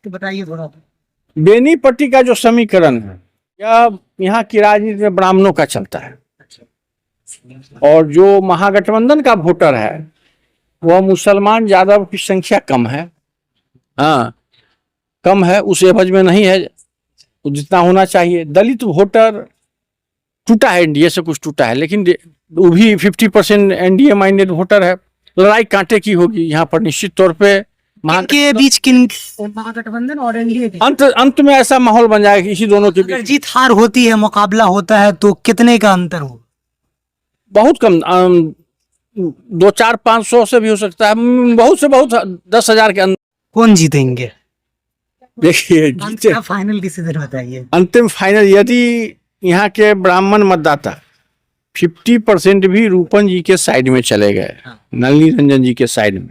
तो बताइए थोड़ा। बेनीपट्टी का जो समीकरण है यह यहाँ की राजनीति में ब्राह्मणों का चलता है, और जो महागठबंधन का वोटर है वह मुसलमान यादव की संख्या कम है। हाँ, कम है, उस एवज में नहीं है जितना होना चाहिए। दलित वोटर टूटा है, एनडीए से कुछ टूटा है, लेकिन वो भी 50% एनडीए माइंडेड वोटर है। लड़ाई कांटे की होगी यहाँ पर निश्चित तौर पे। के बीच किन महागठबंधन और एनडीए के अंत में ऐसा माहौल बन जाएगा इसी दोनों के अगर बीच। जीत हार होती है, मुकाबला होता है, तो कितने का अंतर हो? बहुत कम, 200-400-500 से भी हो सकता है, बहुत से बहुत 10,000 के अंदर। कौन जीतेंगे? देखिए जीते, फाइनल डिसीजन बताइए। अंतिम फाइनल यदि यहाँ के ब्राह्मण मतदाता 50% भी रूपन जी के साइड में चले गए, नलिनी रंजन जी के साइड में,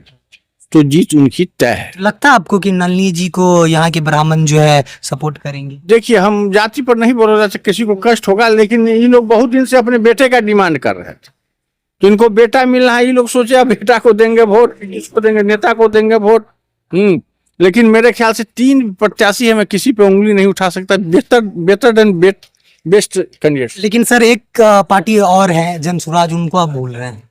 तो जीत उनकी तय है। लगता है आपको कि नलिनी जी को यहाँ के ब्राह्मण जो है सपोर्ट करेंगे? देखिए, हम जाति पर नहीं बोल रहे थे, किसी को कष्ट होगा, लेकिन ये लोग बहुत दिन से अपने बेटे का डिमांड कर रहे थे, तो इनको बेटा मिलना है। ये लोग सोचे अब बेटा को देंगे वोट, इसको देंगे, नेता को देंगे वोट। लेकिन मेरे ख्याल से 3 प्रत्याशी है, मैं किसी पे उंगली नहीं उठा सकता, बेटर देन बेस्ट कैंडिडेट। लेकिन सर एक पार्टी और है जन स्वराज, उनको आप बोल रहे हैं।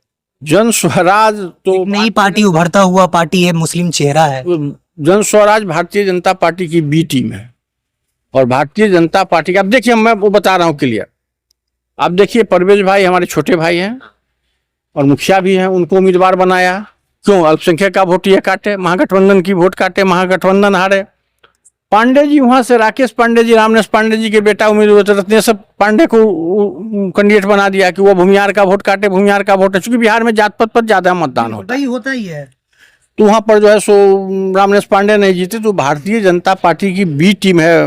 जन स्वराज तो नई पार्टी, उभरता हुआ पार्टी है, मुस्लिम चेहरा है। जन स्वराज भारतीय जनता पार्टी की बी टीम है, और भारतीय जनता पार्टी का, अब देखिए मैं वो बता रहा हूँ क्लियर। आप देखिए, परवेज भाई हमारे छोटे भाई हैं और मुखिया भी हैं, उनको उम्मीदवार बनाया। क्यों? अल्पसंख्यक का वोट ये काटे, महागठबंधन की वोट काटे, महागठबंधन हारे। पांडे जी वहां से, राकेश पांडे जी, रामनेश पांडे जी के बेटा उम्मीदवार रत्नेश पांडे को कैंडिडेट बना दिया कि वो भूमिहार का वोट काटे, भूमिहार का वोट है, चूंकि बिहार में जात पात पर ज्यादा मतदान होता ही है, तो वहां पर जो है सो रामनेश पांडे नहीं जीते। तो भारतीय जनता पार्टी की बी टीम है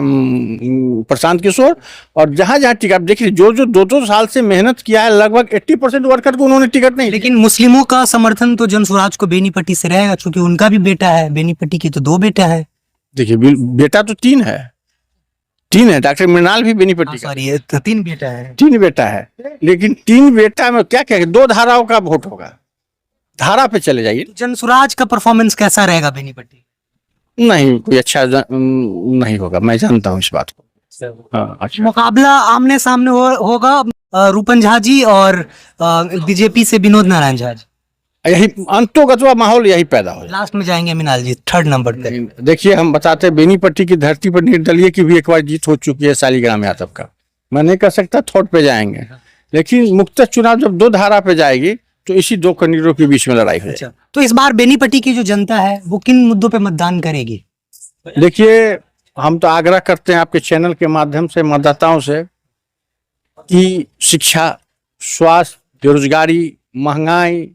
प्रशांत किशोर, और जहां जहां टिकट, देखिए जो 2-2 साल से मेहनत किया है, लगभग 80% वर्कर को उन्होंने टिकट नहीं। लेकिन मुस्लिमों का समर्थन तो जन स्वराज को बेनीपट्टी से रहेगा, क्योंकि उनका भी बेटा है, बेनीपट्टी की तो 2 बेटा है। देखिए, बेटा तो 3 है, 3 है। डॉक्टर मृणाल भी बेनीपट्टी का, सॉरी, 3 बेटा है। 3 बेटा है, लेकिन 3 बेटा में क्या क्या 2 धाराओं का वोट होगा, धारा पे चले जाइए। जन स्वराज का परफॉर्मेंस कैसा रहेगा बेनीपट्टी? नहीं, कोई अच्छा नहीं होगा, मैं जानता हूँ इस बात को। हाँ, अच्छा। मुकाबला आमने सामने होगा रूपन झा जी और बीजेपी से विनोद नारायण झा जी। यही अंतोगतवा माहौल यही पैदा हो। लास्ट में जाएंगे मिनाल जी 3rd नंबर पे। देखिए, हम बताते हैं, बेनीपट्टी की धरती पर निर्दलीय की भी एक बार जीत हो चुकी है, शालिग्राम यादव का। मैं नहीं कह सकता 3rd पे जाएंगे, लेकिन मुक्त चुनाव जब 2 धारा पे जाएगी तो इसी 2 कैंडिडेटों के बीच में लड़ाई हो जाएगी। तो इस बार बेनीपट्टी की जो जनता है वो किन मुद्दों पे मतदान करेगी? देखिए, हम तो आग्रह करते हैं आपके चैनल के माध्यम से मतदाताओं से कि शिक्षा, स्वास्थ्य, बेरोजगारी, महंगाई,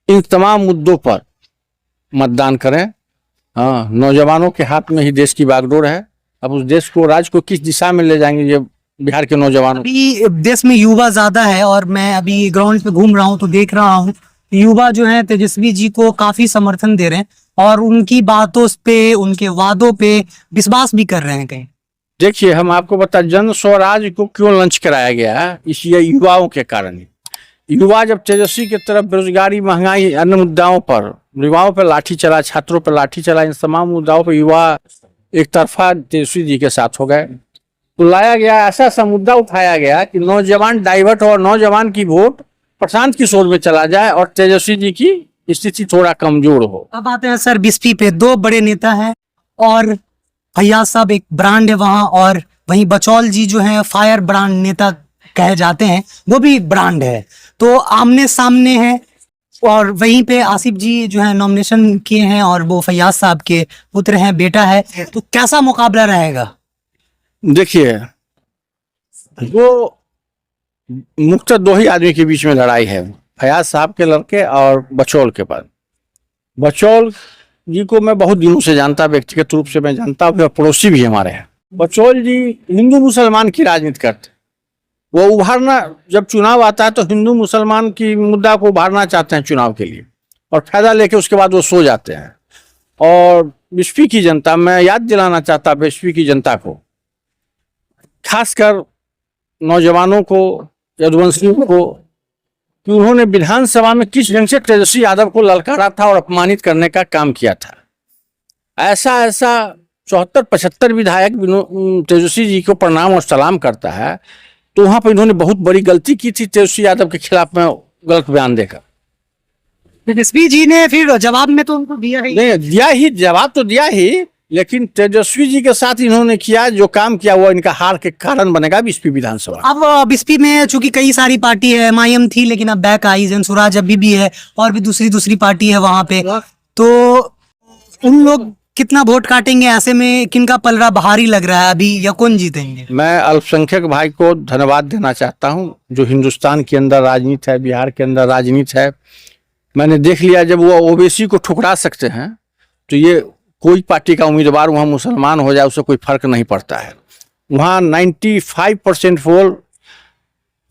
इन तमाम मुद्दों पर मतदान करें। हाँ, नौजवानों के हाथ में ही देश की बागडोर है। अब उस देश को, राज्य को किस दिशा में ले जाएंगे ये बिहार के नौजवानों। अभी देश में युवा ज्यादा है, और मैं अभी ग्राउंड पे घूम रहा हूँ तो देख रहा हूँ युवा जो है तेजस्वी जी को काफी समर्थन दे रहे हैं, और उनकी बातों पे, उनके वादों पे विश्वास भी कर रहे हैं कहीं। देखिए, हम आपको बता, जन स्वराज को क्यों लॉन्च कराया गया है, इसलिए युवाओं के कारण ही। युवा जब तेजस्वी की तरफ बेरोजगारी, महंगाई, अन्य मुद्दाओं पर, युवाओं पर लाठी चला, छात्रों पर लाठी चला, इन तमाम मुद्दाओं पर युवा एक तरफा तेजस्वी जी के साथ हो गए, तो लाया गया ऐसा मुद्दा उठाया गया कि नौजवान डाइवर्ट और नौजवान की वोट प्रशांत किशोर में चला जाए और तेजस्वी जी की स्थिति थोड़ा कमजोर हो। अब आते हैं सर बिस्फी पे। 2 बड़े नेता हैं, और फैयाज साहब एक ब्रांड है वहां, और वहीं बचौल जी जो है फायर ब्रांड नेता कहे जाते हैं, वो भी ब्रांड है। तो आमने सामने है, और वहीं पे आसिफ जी जो है नॉमिनेशन किए हैं, और वो फैयाज साहब के पुत्र हैं, बेटा है। तो कैसा मुकाबला रहेगा? देखिए, वो मुख्यतः 2 ही आदमी के बीच में लड़ाई है, फैयाज साहब के लड़के और बचौल के बाद। बचौल जी को मैं बहुत दिनों से जानता, व्यक्तिगत रूप से मैं जानता हूँ, पड़ोसी भी हमारे हैं। बचौल जी हिंदू मुसलमान की राजनीति करते, वो उभारना, जब चुनाव आता है तो हिंदू मुसलमान की मुद्दा को उभारना चाहते हैं चुनाव के लिए, और फायदा लेके उसके बाद वो सो जाते हैं। और बिस्फी की जनता, मैं याद दिलाना चाहता बिस्फी की जनता को, खासकर नौजवानों को, यदुवंशियों को, कि उन्होंने विधानसभा में किस ढंग से तेजस्वी यादव को ललकारा था और अपमानित करने का काम किया था। ऐसा 74-75 विधायक तेजस्वी जी को प्रणाम और सलाम करता है, तो वहां पर इन्होंने बहुत बड़ी गलती की थी तेजस्वी यादव के खिलाफ में गलत बयान देकर। तेजस्वी जी ने फिर जवाब में तो उनको दिया ही। नहीं दिया ही, जवाब तो दिया ही, लेकिन तेजस्वी जी के साथ इन्होंने किया जो काम किया वो इनका हार के कारण बनेगा बीसपी विधानसभा। अब बिस्पी में चूंकि कई सारी पार्टी है, एमआईएम थी लेकिन अब बैक आई, जनसुराज अभी भी है और भी दूसरी पार्टी है वहां पे, तो उन लोग कितना वोट काटेंगे? ऐसे में किनका पलड़ा भारी लग रहा है अभी, या कौन जीतेंगे? मैं अल्पसंख्यक भाई को धन्यवाद देना चाहता हूं जो हिंदुस्तान के अंदर राजनीति है, बिहार के अंदर राजनीति है। मैंने देख लिया जब वो ओबीसी को ठुकरा सकते हैं तो ये कोई पार्टी का उम्मीदवार वहाँ मुसलमान हो जाए उससे कोई फर्क नहीं पड़ता है। वहाँ 95% वोट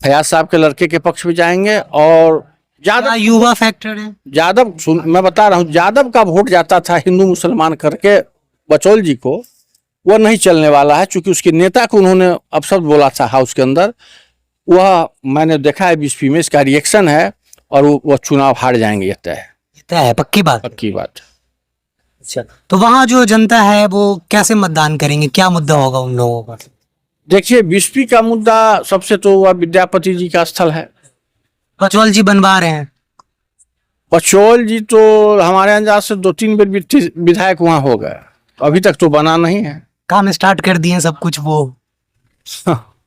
फयाज साहब के लड़के के पक्ष में जाएंगे और ज्यादा युवा फैक्टर है। यादव, मैं बता रहा हूँ, यादव का वोट जाता था हिंदू मुसलमान करके बचौल जी को, वह नहीं चलने वाला है क्योंकि उसके नेता को उन्होंने अपशब्द बोला था हाउस के अंदर। वह मैंने देखा है बीसपी में, इसका रिएक्शन है और वो चुनाव हार जाएंगे, ये तय है, पक्की बात। पक्की बात। अच्छा, तो वहाँ जो जनता है वो कैसे मतदान करेंगे, क्या मुद्दा होगा उन लोगों का? देखिए बीसपी का मुद्दा सबसे तो वह विद्यापति जी का स्थल है। बचौल जी बनवा रहे हैं। बचौल जी तो हमारे अंदाज से 2-3 बार विधायक वहाँ हो गए, अभी तक तो बना नहीं है। काम स्टार्ट कर दिए सब कुछ, वो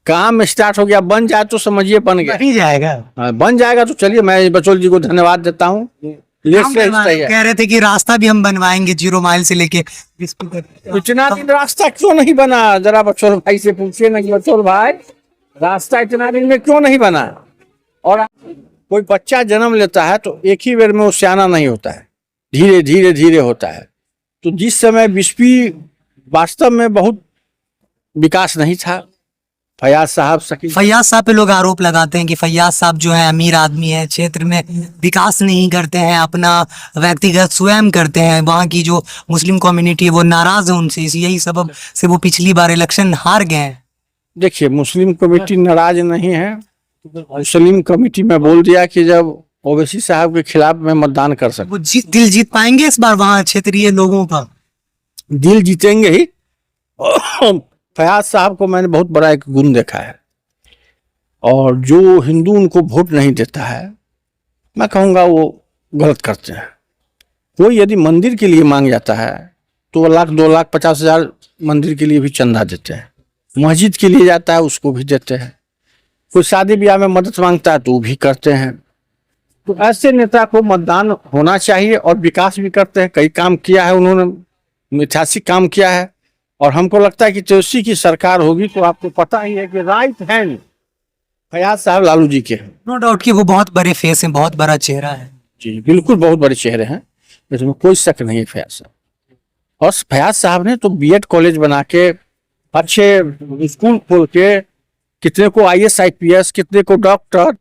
काम स्टार्ट हो गया, बन जाए तो समझिए बन गया। ही जाएगा। बन जाएगा तो चलिए मैं बचौल जी को धन्यवाद देता हूँ। कह रहे थे कि रास्ता भी हम बनवाएंगे 0 माइल से लेके बिस्पी तक। इतना दिन रास्ता क्यों नहीं बना? जरा बचौल भाई से पूछिए ना कि बचौल भाई रास्ता इतना दिन में क्यों नहीं बना? और कोई बच्चा जन्म लेता है तो एक ही बेर में वो सियाना नहीं होता है, धीरे धीरे धीरे होता है। तो जिस समय बिस्पी वास्तव में बहुत विकास नहीं था, फयाज साहब पे लोग आरोप लगाते हैं कि फयाज साहब जो है अमीर आदमी है, क्षेत्र में विकास नहीं करते हैं, अपना व्यक्तिगत स्वयं करते हैं, वहाँ की जो मुस्लिम कम्युनिटी है वो नाराज है उनसे, यही सबब से वो पिछली बार इलेक्शन हार गए हैं। देखिए मुस्लिम कमेटी नाराज नहीं है, मुस्लिम कमेटी में बोल दिया कि जब ओवैसी साहब के खिलाफ में मतदान कर सकते, वो दिल जीत पाएंगे इस बार वहाँ क्षेत्रीय लोगों का? दिल जीतेंगे ही। फयाज साहब को मैंने बहुत बड़ा एक गुण देखा है, और जो हिंदू उनको वोट नहीं देता है मैं कहूँगा वो गलत करते हैं। कोई यदि मंदिर के लिए मांग जाता है तो 1 लाख 2 लाख 50 हजार मंदिर के लिए भी चंदा देते हैं, मस्जिद के लिए जाता है उसको भी देते हैं, कोई शादी ब्याह में मदद मांगता है तो वो भी करते हैं। तो ऐसे नेता को मतदान होना चाहिए और विकास भी करते हैं, कई काम किया है उन्होंने, ऐतिहासिक काम किया है। और हमको लगता है कि तेजस्वी की सरकार होगी तो आपको पता ही है कि राइट हैंड फयाज साहब लालू जी के हैं। नो डाउट कि वो बहुत बड़े फेस हैं, बहुत बड़ा चेहरा है। जी बिल्कुल, बहुत बड़े चेहरे हैं, इसमें कोई शक नहीं है फयाज साहब। और फयाज साहब ने तो बीएड कॉलेज बना के, अच्छे स्कूल खोल के, कितने को आईएएस आईपीएस, कितने को डॉक्टर,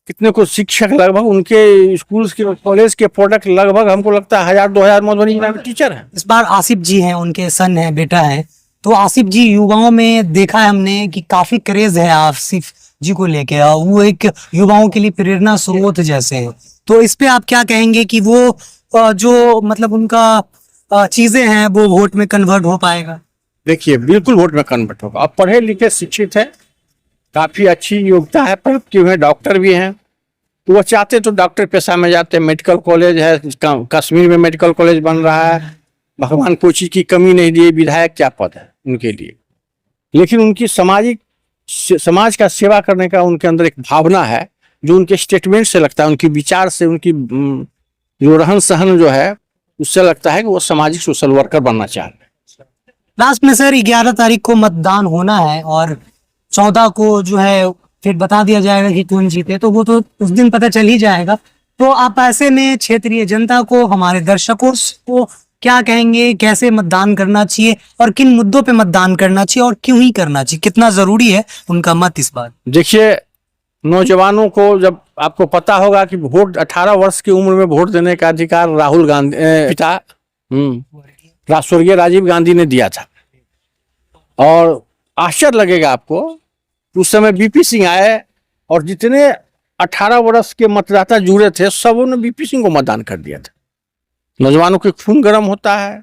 कितने को शिक्षक, लगभग उनके स्कूल के कॉलेज के प्रोडक्ट लगभग हमको लगता है 1000-2000 मधुबनी जिला में टीचर हैं। इस बार आसिफ जी हैं, उनके सन है, बेटा है, तो आसिफ जी युवाओं में देखा है हमने कि काफी क्रेज है आसिफ जी को लेके, वो एक युवाओं के लिए प्रेरणा स्रोत जैसे हैं। तो इस पे आप क्या कहेंगे कि वो जो मतलब उनका चीजें हैं वो वोट में कन्वर्ट हो पाएगा? देखिए बिल्कुल वोट में कन्वर्ट होगा। अब पढ़े लिखे शिक्षित है, काफी अच्छी योग्यता है, पढ़ के हुए डॉक्टर भी हैं, तो वो चाहते तो डॉक्टर पेशा में जाते। मेडिकल कॉलेज है, कश्मीर में मेडिकल कॉलेज बन रहा है, भगवान कोई चीज की कमी नहीं दी, विधायक क्या पद है उनके लिए। लेकिन उनकी समाज का सेवा करने का उनके अंदर एक भावना है जो उनके स्टेटमेंट से लगता है, उनकी विचार से, उनकी जो रहन सहन जो है उससे लगता है कि वो सामाजिक सोशल वर्कर बनना चाह रहे हैं। लास्ट में सर 11 तारीख को मतदान होना है और 14 को जो है फिर बता दिया जाएगा कि कौन जीते, तो वो तो उस दिन पता चल ही जाएगा। तो आप ऐसे में क्षेत्रीय जनता को, हमारे दर्शकों को क्या कहेंगे, कैसे मतदान करना चाहिए और किन मुद्दों पे मतदान करना चाहिए और क्यों ही करना चाहिए, कितना जरूरी है उनका मत इस बार? देखिए नौजवानों को, जब आपको पता होगा कि वोट 18 वर्ष की उम्र में वोट देने का अधिकार राहुल गांधी पिता स्वर्गीय राजीव गांधी ने दिया था, और आश्चर्य लगेगा आपको उस समय बीपी सिंह आए और जितने 18 वर्ष के मतदाता जुड़े थे सबों ने बीपी सिंह को मतदान कर दिया था। नौजवानों के खून गर्म होता है,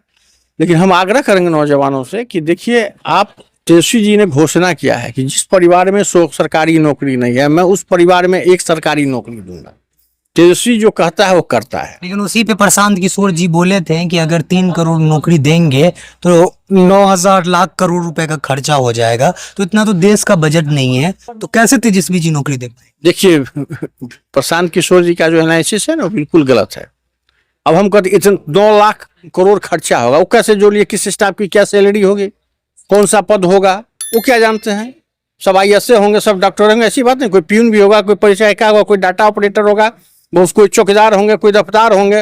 लेकिन हम आग्रह करेंगे नौजवानों से कि देखिए, आप तेजस्वी जी ने घोषणा किया है कि जिस परिवार में 100 सरकारी नौकरी नहीं है, मैं उस परिवार में एक सरकारी नौकरी दूंगा। तेजस्वी जो कहता है वो करता है। लेकिन उसी पे प्रशांत किशोर जी बोले थे कि अगर 3 करोड़ नौकरी देंगे तो 9,000 लाख करोड़ रुपए का खर्चा हो जाएगा, तो इतना तो देश का बजट नहीं है, तो कैसे तेजस्वी जी नौकरी दे पाए? देखिए, प्रशांत किशोर जी का जो एनालिसिस है ना, वो बिल्कुल गलत है। अब हम कहते इतने 2 लाख करोड़ खर्चा होगा, वो कैसे जोड़िए? किस स्टाफ की क्या सैलरी होगी, कौन सा पद होगा, वो क्या जानते हैं? सब IAS होंगे, सब डॉक्टर होंगे, ऐसी बात नहीं। कोई प्यून भी होगा, कोई परिचारिका होगा, कोई डाटा ऑपरेटर होगा, बहुत कोई चौकीदार होंगे, कोई दफ्तार होंगे,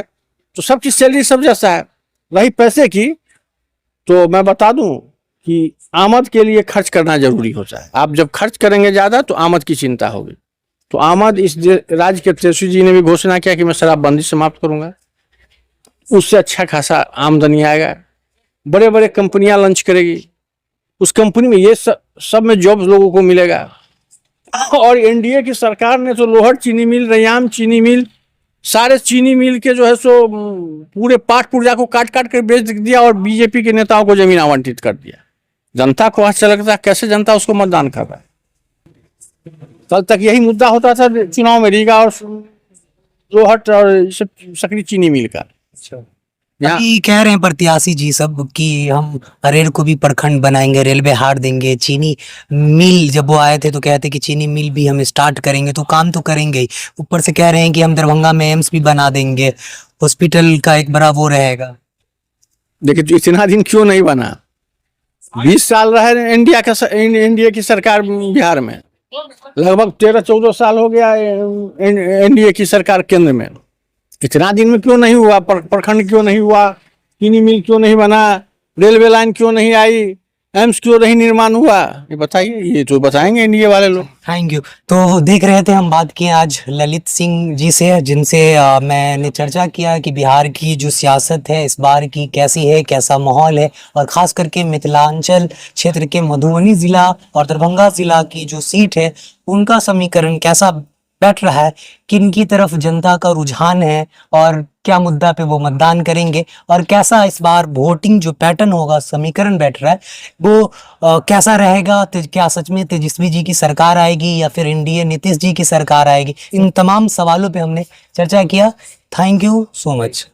तो सबकी सैलरी सब जैसा है। रही पैसे की, तो मैं बता दूं कि आमद के लिए खर्च करना जरूरी होता है। आप जब खर्च करेंगे ज्यादा तो आमद की चिंता होगी। तो आमद इस राज्य के तेजस्वी जी ने भी घोषणा किया कि मैं शराबबंदी समाप्त करूंगा, उससे अच्छा खासा आमदनी आएगा। बड़े बड़े कंपनियां लॉन्च करेगी, उस कंपनी में ये सब में जॉब लोगों को मिलेगा। और NDA की सरकार ने तो लोहट चीनी मिल, रैयाम चीनी मिल, सारे चीनी मिल के जो है सो पूरे पाट पुर्जा को काट काट कर बेच दिया और बीजेपी के नेताओं को जमीन आवंटित कर दिया। जनता को अच्छा लगता है, कैसे जनता उसको मतदान कर रहा है? कल तक यही मुद्दा होता था चुनाव में, रीगा और लोहट और सब सकरी चीनी मिल का। यहाँ अभी कह रहे हैं प्रत्याशी जी सब कि हम अरेर को भी प्रखंड बनाएंगे, रेलवे हार देंगे, चीनी मिल जब वो आए थे तो कहते कि चीनी मिल भी हम स्टार्ट करेंगे, तो काम तो करेंगे ही, ऊपर से कह रहे हैं कि हम दरभंगा में एम्स भी बना देंगे, हॉस्पिटल का एक बड़ा वो रहेगा। देखिए, तो इतना दिन क्यों नहीं बना? 20 साल रहे NDA की सरकार बिहार में, लगभग 13-14 साल हो गया NDA की सरकार केंद्र में। इतना दिन में क्यों नहीं हुआ? प्रखंड क्यों नहीं हुआ? चीनी मिल क्यों नहीं बना? रेलवे लाइन क्यों नहीं आई? एम्स क्यों नहीं निर्माण हुआ? ये बताइए, ये तो बताएंगे NDA वाले लोग। Thank you. तो देख रहे थे, हम बात किए आज ललित सिंह जी से, जिनसे मैंने चर्चा किया कि बिहार की जो सियासत है इस बार की कैसी है, कैसा माहौल है, और ख़ास करके मिथिलांचल क्षेत्र के मधुबनी ज़िला और दरभंगा ज़िला की जो सीट है उनका समीकरण कैसा बैठ रहा है, किन की तरफ जनता का रुझान है और क्या मुद्दा पे वो मतदान करेंगे, और कैसा इस बार वोटिंग जो पैटर्न होगा, समीकरण बैठ रहा है वो कैसा रहेगा। क्या सच में तेजस्वी जी की सरकार आएगी या फिर NDA नीतीश जी की सरकार आएगी? इन तमाम सवालों पे हमने चर्चा किया। Thank you so much.